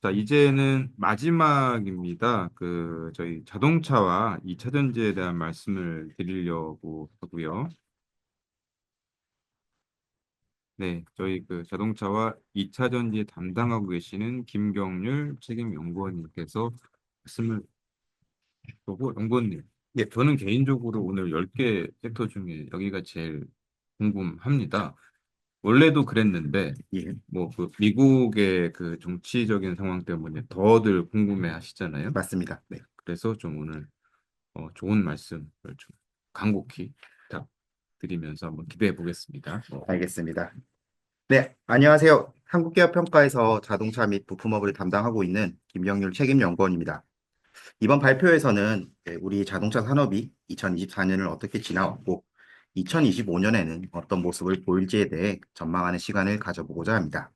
자, 이제는 마지막입니다. 저희 자동차와 2차 전지에 대한 말씀을 드리려고 하고요. 네, 저희 자동차와 2차 전지 담당하고 계시는 김경률 책임연구원님께서 말씀을 보고, 연구원님. 예, 저는 개인적으로 오늘 10개 섹터 중에 여기가 제일 궁금합니다. 원래도 그랬는데, 예, 미국의 그 정치적인 상황 때문에 더들 궁금해 하시잖아요. 맞습니다. 네, 그래서 좀 오늘 좋은 말씀을 좀 간곡히 부탁드리면서 한번 기대해 보겠습니다. 알겠습니다. 네, 안녕하세요. 한국기업평가에서 자동차 및 부품업을 담당하고 있는 김영률 책임연구원입니다. 이번 발표에서는 우리 자동차 산업이 2024년을 어떻게 지나왔고, 2025년에는 어떤 모습을 보일지에 대해 전망하는 시간을 가져보고자 합니다.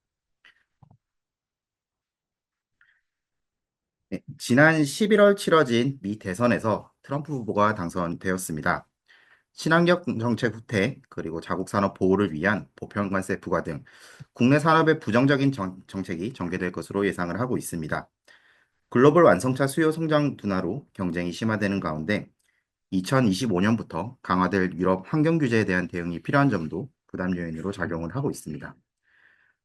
네, 지난 11월 치러진 미 대선에서 트럼프 후보가 당선되었습니다. 친환경 정책 후퇴, 그리고 자국 산업 보호를 위한 보편 관세 부과 등 국내 산업의 부정적인 정책이 전개될 것으로 예상을 하고 있습니다. 글로벌 완성차 수요 성장 둔화로 경쟁이 심화되는 가운데 2025년부터 강화될 유럽 환경 규제에 대한 대응이 필요한 점도 부담 요인으로 작용을 하고 있습니다.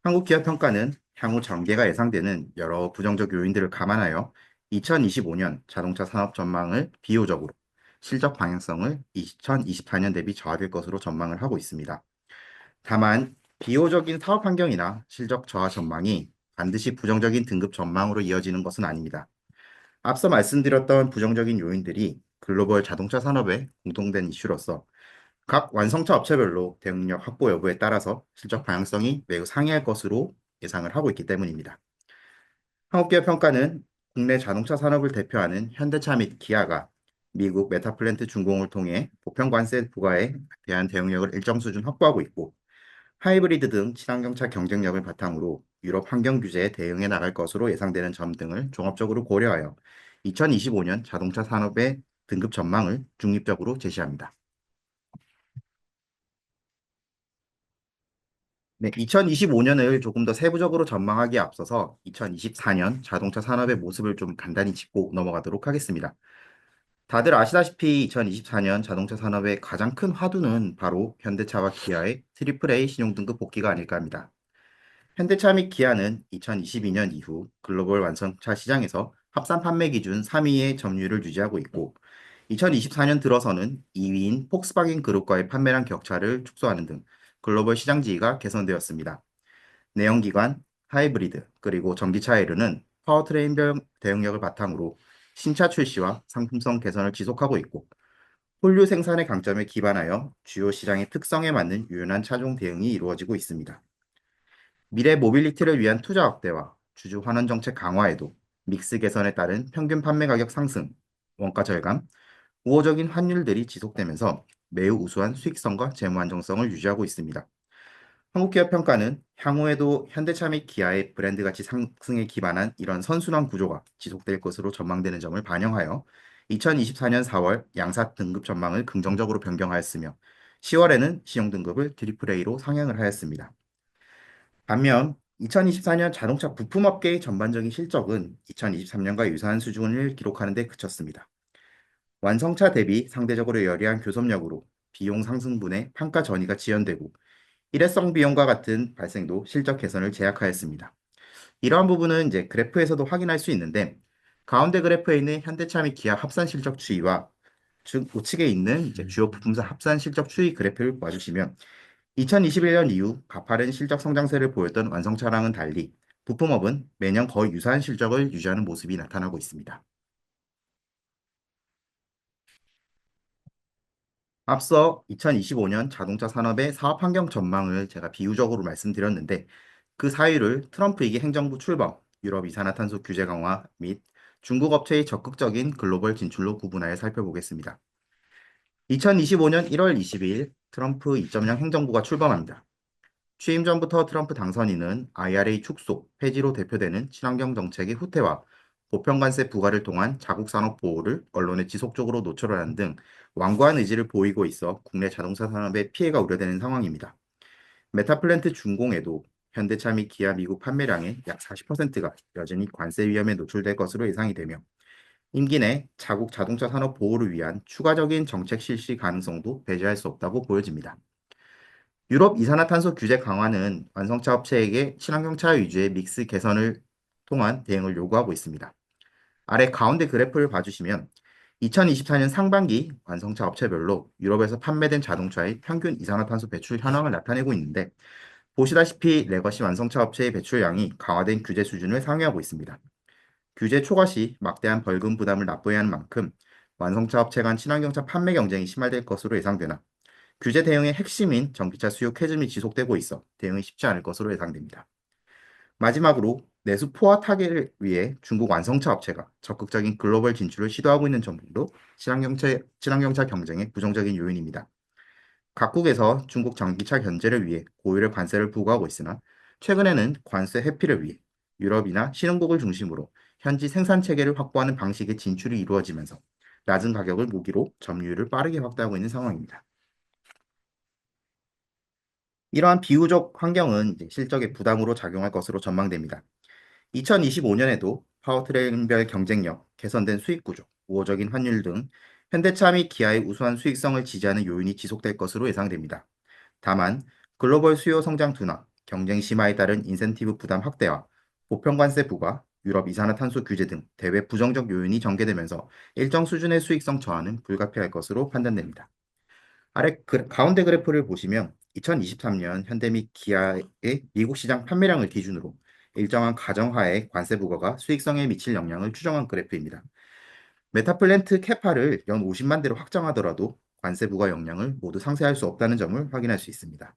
한국기업평가는 향후 전개가 예상되는 여러 부정적 요인들을 감안하여 2025년 자동차 산업 전망을 비효적으로 실적 방향성을 2024년 대비 저하될 것으로 전망을 하고 있습니다. 다만 비효적인 사업 환경이나 실적 저하 전망이 반드시 부정적인 등급 전망으로 이어지는 것은 아닙니다. 앞서 말씀드렸던 부정적인 요인들이 글로벌 자동차 산업의 공통된 이슈로서 각 완성차 업체별로 대응력 확보 여부에 따라서 실적 방향성이 매우 상이할 것으로 예상을 하고 있기 때문입니다. 한국기업 평가는 국내 자동차 산업을 대표하는 현대차 및 기아가 미국 메타플랜트 준공을 통해 보편 관세 부과에 대한 대응력을 일정 수준 확보하고 있고, 하이브리드 등 친환경차 경쟁력을 바탕으로 유럽 환경 규제에 대응해 나갈 것으로 예상되는 점 등을 종합적으로 고려하여 2025년 자동차 산업의 등급 전망을 중립적으로 제시합니다. 네, 2025년을 조금 더 세부적으로 전망하기에 앞서서 2024년 자동차 산업의 모습을 좀 간단히 짚고 넘어가도록 하겠습니다. 다들 아시다시피 2024년 자동차 산업의 가장 큰 화두는 바로 현대차와 기아의 트리플 A 신용등급 복귀가 아닐까 합니다. 현대차 및 기아는 2022년 이후 글로벌 완성차 시장에서 합산 판매 기준 3위의 점유율을 유지하고 있고, 2024년 들어서는 2위인 폭스바겐 그룹과의 판매량 격차를 축소하는 등 글로벌 시장 지위가 개선되었습니다. 내연기관, 하이브리드, 그리고 전기차에 이르는 파워트레인 대응력을 바탕으로 신차 출시와 상품성 개선을 지속하고 있고, 홀류 생산의 강점에 기반하여 주요 시장의 특성에 맞는 유연한 차종 대응이 이루어지고 있습니다. 미래 모빌리티를 위한 투자 확대와 주주 환원 정책 강화에도 믹스 개선에 따른 평균 판매 가격 상승, 원가 절감, 우호적인 환율들이 지속되면서 매우 우수한 수익성과 재무 안정성을 유지하고 있습니다. 한국기업 평가는 향후에도 현대차 및 기아의 브랜드 가치 상승에 기반한 이런 선순환 구조가 지속될 것으로 전망되는 점을 반영하여 2024년 4월 양사 등급 전망을 긍정적으로 변경하였으며, 10월에는 신용 등급을 트리플 A로 상향을 하였습니다. 반면 2024년 자동차 부품업계의 전반적인 실적은 2023년과 유사한 수준을 기록하는 데 그쳤습니다. 완성차 대비 상대적으로 여리한 교섭력으로 비용 상승분에 판가 전이가 지연되고, 일회성 비용과 같은 발생도 실적 개선을 제약하였습니다. 이러한 부분은 이제 그래프에서도 확인할 수 있는데, 가운데 그래프에 있는 현대차 및 기아 합산 실적 추이와 우측에 있는 이제 주요 부품사 합산 실적 추이 그래프를 봐주시면, 2021년 이후 가파른 실적 성장세를 보였던 완성차랑은 달리 부품업은 매년 거의 유사한 실적을 유지하는 모습이 나타나고 있습니다. 앞서 2025년 자동차 산업의 사업 환경 전망을 제가 비유적으로 말씀드렸는데, 그 사유를 트럼프 2기 행정부 출범, 유럽 이산화탄소 규제 강화 및 중국 업체의 적극적인 글로벌 진출로 구분하여 살펴보겠습니다. 2025년 1월 22일 트럼프 2.0 행정부가 출범합니다. 취임 전부터 트럼프 당선인은 IRA 축소, 폐지로 대표되는 친환경 정책의 후퇴와 보편관세 부과를 통한 자국 산업 보호를 언론에 지속적으로 노출하는 등 완고한 의지를 보이고 있어 국내 자동차 산업에 피해가 우려되는 상황입니다. 메타플랜트 준공에도 현대차 및 기아 미국 판매량의 약 40%가 여전히 관세 위험에 노출될 것으로 예상이 되며 임기 내 자국 자동차 산업 보호를 위한 추가적인 정책 실시 가능성도 배제할 수 없다고 보여집니다. 유럽 이산화탄소 규제 강화는 완성차 업체에게 친환경차 위주의 믹스 개선을 통한 대응을 요구하고 있습니다. 아래 가운데 그래프를 봐주시면 2024년 상반기 완성차 업체별로 유럽에서 판매된 자동차의 평균 이산화탄소 배출 현황을 나타내고 있는데 보시다시피 레거시 완성차 업체의 배출량이 강화된 규제 수준을 상회하고 있습니다. 규제 초과 시 막대한 벌금 부담을 납부해야 하는 만큼 완성차 업체 간 친환경차 판매 경쟁이 심화될 것으로 예상되나 규제 대응의 핵심인 전기차 수요 캐즘이 지속되고 있어 대응이 쉽지 않을 것으로 예상됩니다. 마지막으로 내수 포화 타개를 위해 중국 완성차 업체가 적극적인 글로벌 진출을 시도하고 있는 점도 친환경차 경쟁의 부정적인 요인입니다. 각국에서 중국 전기차 견제를 위해 고율의 관세를 부과하고 있으나 최근에는 관세 회피를 위해 유럽이나 신흥국을 중심으로 현지 생산 체계를 확보하는 방식의 진출이 이루어지면서 낮은 가격을 무기로 점유율을 빠르게 확대하고 있는 상황입니다. 이러한 비유적 환경은 이제 실적의 부담으로 작용할 것으로 전망됩니다. 2025년에도 파워트레인별 경쟁력, 개선된 수익 구조, 우호적인 환율 등 현대차 및 기아의 우수한 수익성을 지지하는 요인이 지속될 것으로 예상됩니다. 다만 글로벌 수요 성장 둔화, 경쟁 심화에 따른 인센티브 부담 확대와 보편 관세 부과, 유럽 이산화탄소 규제 등 대외 부정적 요인이 전개되면서 일정 수준의 수익성 저하는 불가피할 것으로 판단됩니다. 가운데 그래프를 보시면 2023년 현대 및 기아의 미국 시장 판매량을 기준으로 일정한 가정하에 관세 부과가 수익성에 미칠 영향을 추정한 그래프입니다. 메타플랜트 캐파를 연 50만 대로 확정하더라도 관세 부과 영향을 모두 상쇄할 수 없다는 점을 확인할 수 있습니다.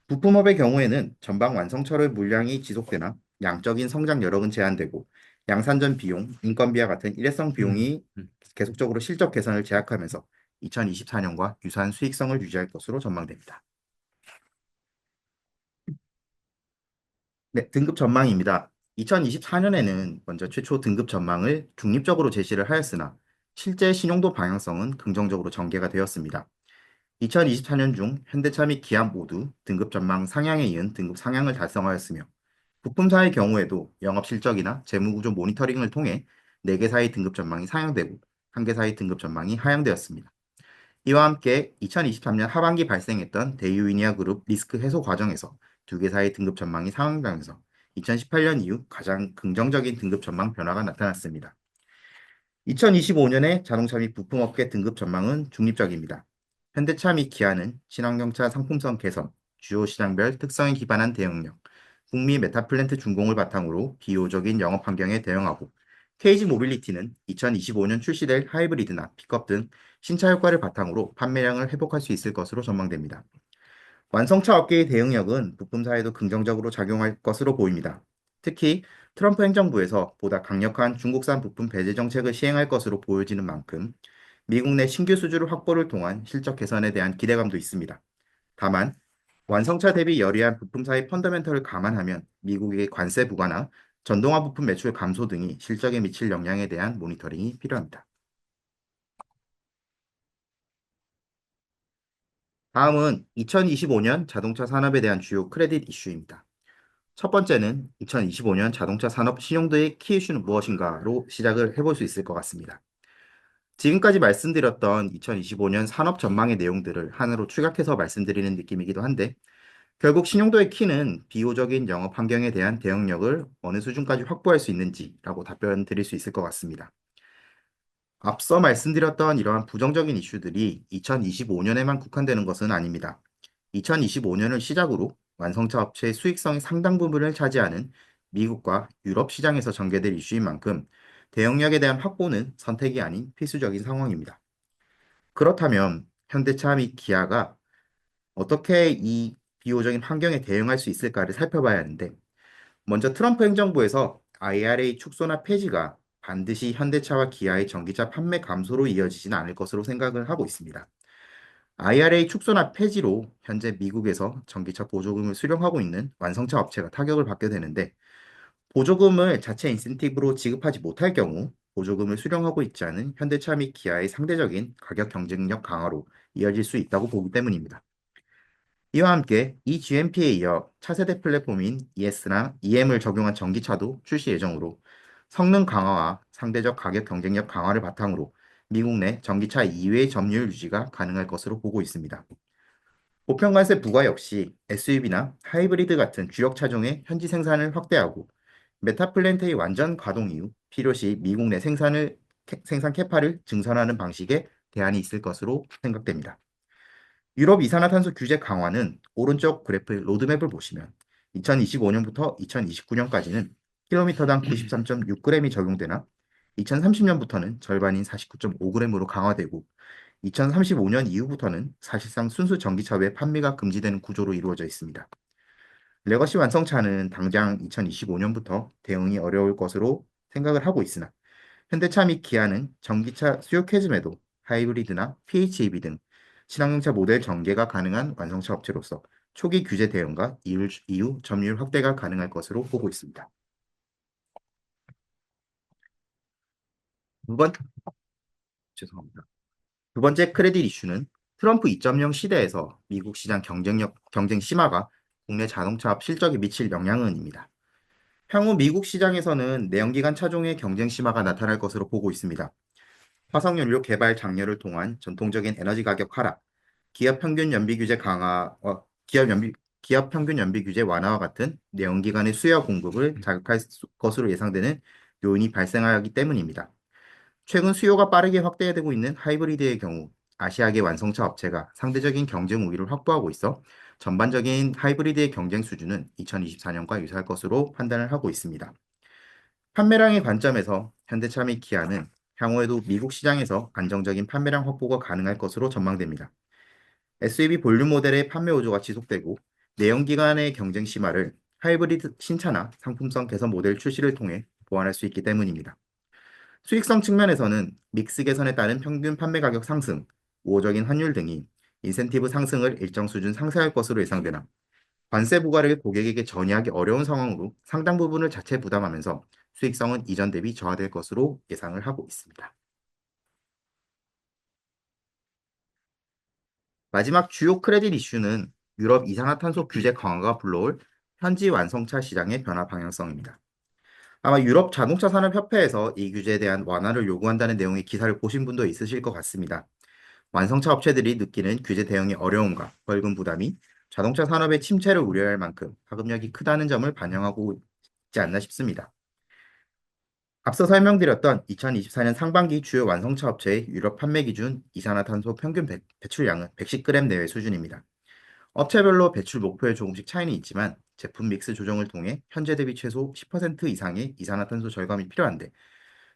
부품업의 경우에는 전방 완성철의 물량이 지속되나 양적인 성장 여력은 제한되고 양산전 비용, 인건비와 같은 일회성 음, 비용이 음. 계속적으로 실적 개선을 제약하면서 2024년과 유사한 수익성을 유지할 것으로 전망됩니다. 네, 등급 전망입니다. 2024년에는 먼저 최초 등급 전망을 중립적으로 제시를 하였으나 실제 신용도 방향성은 긍정적으로 전개가 되었습니다. 2024년 중 현대차 및 기아 모두 등급 전망 상향에 이은 등급 상향을 달성하였으며 부품사의 경우에도 영업 실적이나 재무구조 모니터링을 통해 4개사의 등급 전망이 상향되고 1개사의 등급 전망이 하향되었습니다. 이와 함께 2023년 하반기 발생했던 대유이니아 그룹 리스크 해소 과정에서 2개사의 등급 전망이 상향되면서 2018년 이후 가장 긍정적인 등급 전망 변화가 나타났습니다. 2025년의 자동차 및 부품업계 등급 전망은 중립적입니다. 현대차 및 기아는 친환경차 상품성 개선, 주요 시장별 특성에 기반한 대응력, 북미 메타플랜트 준공을 바탕으로 비효적인 영업 환경에 대응하고 KG 모빌리티는 2025년 출시될 하이브리드나 픽업 등 신차 효과를 바탕으로 판매량을 회복할 수 있을 것으로 전망됩니다. 완성차 업계의 대응력은 부품사에도 긍정적으로 작용할 것으로 보입니다. 특히 트럼프 행정부에서 보다 강력한 중국산 부품 배제 정책을 시행할 것으로 보여지는 만큼 미국 내 신규 수주를 확보를 통한 실적 개선에 대한 기대감도 있습니다. 다만 완성차 대비 여리한 부품사의 펀더멘털을 감안하면 미국의 관세 부과나 전동화 부품 매출 감소 등이 실적에 미칠 영향에 대한 모니터링이 필요합니다. 다음은 2025년 자동차 산업에 대한 주요 크레딧 이슈입니다. 첫 번째는 2025년 자동차 산업 신용도의 키 이슈는 무엇인가로 시작을 해볼 수 있을 것 같습니다. 지금까지 말씀드렸던 2025년 산업 전망의 내용들을 하나로 축약해서 말씀드리는 느낌이기도 한데 결국 신용도의 키는 비호적인 영업 환경에 대한 대응력을 어느 수준까지 확보할 수 있는지라고 답변 드릴 수 있을 것 같습니다. 앞서 말씀드렸던 이러한 부정적인 이슈들이 2025년에만 국한되는 것은 아닙니다. 2025년을 시작으로 완성차 업체의 수익성의 상당 부분을 차지하는 미국과 유럽 시장에서 전개될 이슈인 만큼 대응력에 대한 확보는 선택이 아닌 필수적인 상황입니다. 그렇다면 현대차 및 기아가 어떻게 이 비호적인 환경에 대응할 수 있을까를 살펴봐야 하는데 먼저 트럼프 행정부에서 IRA 축소나 폐지가 반드시 현대차와 기아의 전기차 판매 감소로 이어지지는 않을 것으로 생각을 하고 있습니다. IRA 축소나 폐지로 현재 미국에서 전기차 보조금을 수령하고 있는 완성차 업체가 타격을 받게 되는데 보조금을 자체 인센티브로 지급하지 못할 경우 보조금을 수령하고 있지 않은 현대차 및 기아의 상대적인 가격 경쟁력 강화로 이어질 수 있다고 보기 때문입니다. 이와 함께 이 GMP에 이어 차세대 플랫폼인 ES나 EM을 적용한 전기차도 출시 예정으로 성능 강화와 상대적 가격 경쟁력 강화를 바탕으로 미국 내 전기차 2회 점유율 유지가 가능할 것으로 보고 있습니다. 보편관세 부과 역시 SUV나 하이브리드 같은 주력 차종의 현지 생산을 확대하고 메타 플랜트의 완전 가동 이후 필요시 미국 내 생산 캐파를 증설하는 방식의 대안이 있을 것으로 생각됩니다. 유럽 이산화탄소 규제 강화는 오른쪽 그래프 로드맵을 보시면 2025년부터 2029년까지는 킬로미터당 93.6g이 적용되나 2030년부터는 절반인 49.5g으로 강화되고 2035년 이후부터는 사실상 순수 전기차 외 판매가 금지되는 구조로 이루어져 있습니다. 레거시 완성차는 당장 2025년부터 대응이 어려울 것으로 생각을 하고 있으나 현대차 및 기아는 전기차 수요 캐즘에도 하이브리드나 PHEV 등 친환경차 모델 전개가 가능한 완성차 업체로서 초기 규제 대응과 이후 점유율 확대가 가능할 것으로 보고 있습니다. 두 번, 죄송합니다. 두 번째 크레딧 이슈는 트럼프 2.0 시대에서 미국 시장 경쟁 심화가 국내 자동차업 실적에 미칠 영향은입니다. 향후 미국 시장에서는 내연기관 차종의 경쟁 심화가 나타날 것으로 보고 있습니다. 화석연료 개발 장려를 통한 전통적인 에너지 가격 하락, 기업 평균 연비 규제 강화, 기업 평균 연비 규제 완화와 같은 내연기관의 수요 공급을 자극할 것으로 예상되는 요인이 발생하기 때문입니다. 최근 수요가 빠르게 확대되고 있는 하이브리드의 경우 아시아계 완성차 업체가 상대적인 경쟁 우위를 확보하고 있어 전반적인 하이브리드의 경쟁 수준은 2024년과 유사할 것으로 판단을 하고 있습니다. 판매량의 관점에서 현대차 및 기아는 향후에도 미국 시장에서 안정적인 판매량 확보가 가능할 것으로 전망됩니다. SUV 볼륨 모델의 판매 호조가 지속되고 내연기관의 경쟁 심화를 하이브리드 신차나 상품성 개선 모델 출시를 통해 보완할 수 있기 때문입니다. 수익성 측면에서는 믹스 개선에 따른 평균 판매 가격 상승, 우호적인 환율 등이 인센티브 상승을 일정 수준 상쇄할 것으로 예상되나 관세 부과를 고객에게 전이하기 어려운 상황으로 상당 부분을 자체 부담하면서 수익성은 이전 대비 저하될 것으로 예상을 하고 있습니다. 마지막 주요 크레딧 이슈는 유럽 이산화탄소 규제 강화가 불러올 현지 완성차 시장의 변화 방향성입니다. 아마 유럽 자동차 산업협회에서 이 규제에 대한 완화를 요구한다는 내용의 기사를 보신 분도 있으실 것 같습니다. 완성차 업체들이 느끼는 규제 대응의 어려움과 벌금 부담이 자동차 산업의 침체를 우려할 만큼 파급력이 크다는 점을 반영하고 있지 않나 싶습니다. 앞서 설명드렸던 2024년 상반기 주요 완성차 업체의 유럽 판매 기준 이산화탄소 평균 배출량은 110g 내외 수준입니다. 업체별로 배출 목표에 조금씩 차이는 있지만 제품 믹스 조정을 통해 현재 대비 최소 10% 이상의 이산화탄소 절감이 필요한데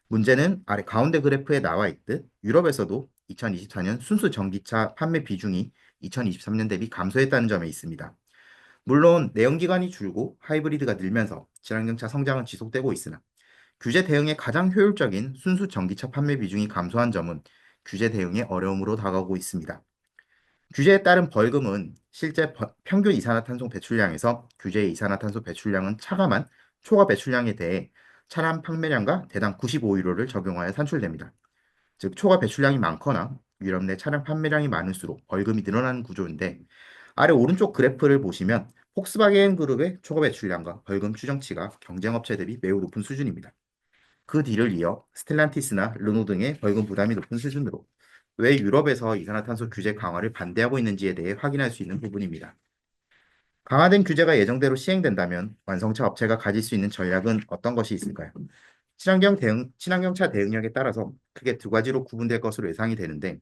문제는 아래 가운데 그래프에 나와 있듯 유럽에서도 2024년 순수 전기차 판매 비중이 2023년 대비 감소했다는 점에 있습니다. 물론 내연기관이 줄고 하이브리드가 늘면서 친환경차 성장은 지속되고 있으나 규제 대응에 가장 효율적인 순수 전기차 판매 비중이 감소한 점은 규제 대응의 어려움으로 다가오고 있습니다. 규제에 따른 벌금은 실제 평균 이산화탄소 배출량에서 규제의 이산화탄소 배출량은 차감한 초과 배출량에 대해 차량 판매량과 대당 95유로를 적용하여 산출됩니다. 즉 초과 배출량이 많거나 유럽 내 차량 판매량이 많을수록 벌금이 늘어나는 구조인데 아래 오른쪽 그래프를 보시면 폭스바겐 그룹의 초과 배출량과 벌금 추정치가 경쟁업체 대비 매우 높은 수준입니다. 그 뒤를 이어 스텔란티스나 르노 등의 벌금 부담이 높은 수준으로 왜 유럽에서 이산화탄소 규제 강화를 반대하고 있는지에 대해 확인할 수 있는 부분입니다. 강화된 규제가 예정대로 시행된다면 완성차 업체가 가질 수 있는 전략은 어떤 것이 있을까요? 친환경차 대응력에 따라서 크게 두 가지로 구분될 것으로 예상이 되는데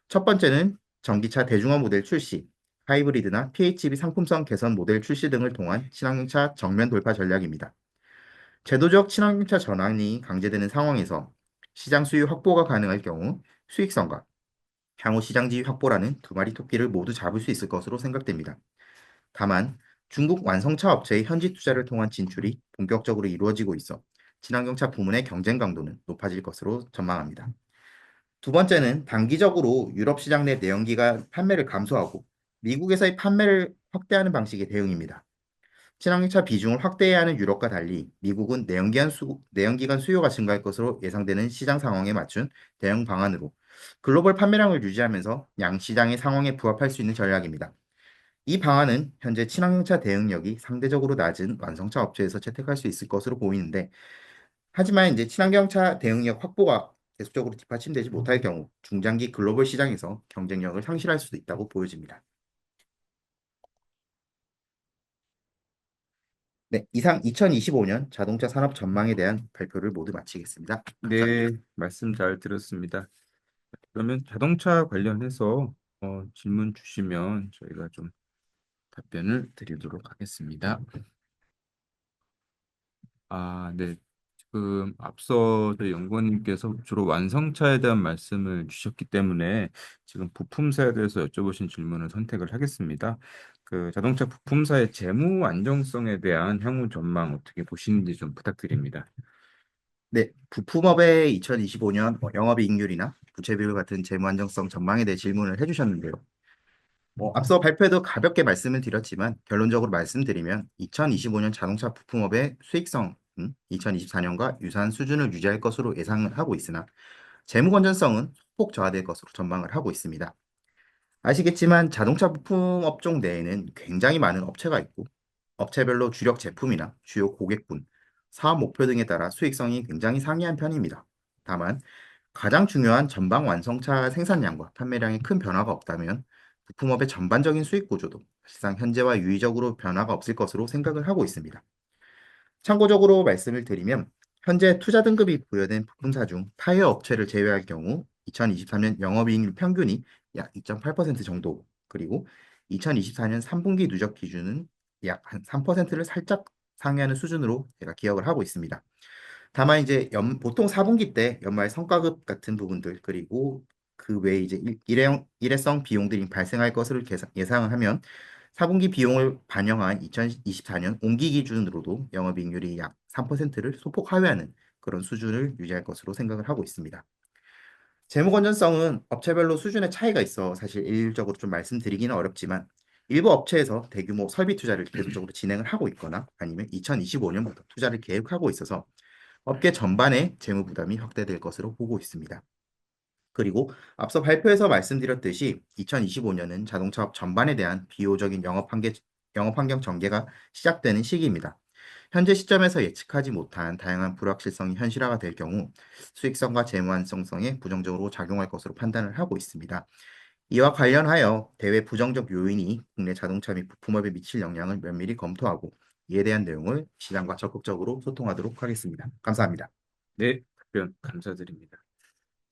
첫 번째는 전기차 대중화 모델 출시, 하이브리드나 PHEV 상품성 개선 모델 출시 등을 통한 친환경차 정면 돌파 전략입니다. 제도적 친환경차 전환이 강제되는 상황에서 시장 수요 확보가 가능할 경우 수익성과 향후 시장 지위 확보라는 두 마리 토끼를 모두 잡을 수 있을 것으로 생각됩니다. 다만 중국 완성차 업체의 현지 투자를 통한 진출이 본격적으로 이루어지고 있어 친환경차 부문의 경쟁 강도는 높아질 것으로 전망합니다. 두 번째는 단기적으로 유럽 시장 내 내연기관 판매를 감소하고 미국에서의 판매를 확대하는 방식의 대응입니다. 친환경차 비중을 확대해야 하는 유럽과 달리 미국은 내연기관 수요가 증가할 것으로 예상되는 시장 상황에 맞춘 대응 방안으로 글로벌 판매량을 유지하면서 양 시장의 상황에 부합할 수 있는 전략입니다. 이 방안은 현재 친환경차 대응력이 상대적으로 낮은 완성차 업체에서 채택할 수 있을 것으로 보이는데, 하지만 이제 친환경차 대응력 확보가 계속적으로 뒷받침되지 못할 경우 중장기 글로벌 시장에서 경쟁력을 상실할 수도 있다고 보여집니다. 네, 이상 2025년 자동차 산업 전망에 대한 발표를 모두 마치겠습니다. 감사합니다. 네, 말씀 잘 들었습니다. 그러면 자동차 관련해서 질문 주시면 저희가 좀 답변을 드리도록 하겠습니다. 네. 지금 앞서 저희 연구원님께서 주로 완성차에 대한 말씀을 주셨기 때문에 지금 부품사에 대해서 여쭤보신 질문을 선택을 하겠습니다. 그 자동차 부품사의 재무 안정성에 대한 향후 전망 어떻게 보시는지 좀 부탁드립니다. 네, 부품업의 2025년 영업이익률이나 부채 비율 같은 재무 안정성 전망에 대해 질문을 해주셨는데요. 앞서 발표에도 가볍게 말씀을 드렸지만 결론적으로 말씀드리면 2025년 자동차 부품업의 수익성은 2024년과 유사한 수준을 유지할 것으로 예상을 하고 있으나 재무 건전성은 소폭 저하될 것으로 전망을 하고 있습니다. 아시겠지만 자동차 부품 업종 내에는 굉장히 많은 업체가 있고 업체별로 주력 제품이나 주요 고객군, 사업 목표 등에 따라 수익성이 굉장히 상이한 편입니다. 다만 가장 중요한 전방 완성차 생산량과 판매량에 큰 변화가 없다면 부품업의 전반적인 수익 구조도 사실상 현재와 유의적으로 변화가 없을 것으로 생각을 하고 있습니다. 참고적으로 말씀을 드리면 현재 투자 등급이 부여된 부품사 중 타이어 업체를 제외할 경우 2023년 영업이익률 평균이 약 2.8% 정도, 그리고 2024년 3분기 누적 기준은 약 한 3%를 살짝 상회하는 수준으로 제가 기억을 하고 있습니다. 다만 이제 보통 4분기 때 연말 성과급 같은 부분들, 그리고 그 외에 이제 일회성 비용들이 발생할 것을 예상을 하면 4분기 비용을 반영한 2024년 온기 기준으로도 영업이익률이 약 3%를 소폭 하회하는 그런 수준을 유지할 것으로 생각을 하고 있습니다. 재무 건전성은 업체별로 수준의 차이가 있어 사실 일률적으로 좀 말씀드리기는 어렵지만 일부 업체에서 대규모 설비 투자를 계속적으로 진행을 하고 있거나 아니면 2025년부터 투자를 계획하고 있어서 업계 전반의 재무 부담이 확대될 것으로 보고 있습니다. 그리고 앞서 발표에서 말씀드렸듯이 2025년은 자동차업 전반에 대한 비효적인 영업 환경 전개가 시작되는 시기입니다. 현재 시점에서 예측하지 못한 다양한 불확실성이 현실화가 될 경우 수익성과 재무 안정성에 부정적으로 작용할 것으로 판단을 하고 있습니다. 이와 관련하여 대외 부정적 요인이 국내 자동차 및 부품업에 미칠 영향을 면밀히 검토하고 이에 대한 내용을 시장과 적극적으로 소통하도록 하겠습니다. 감사합니다. 네, 답변 감사드립니다.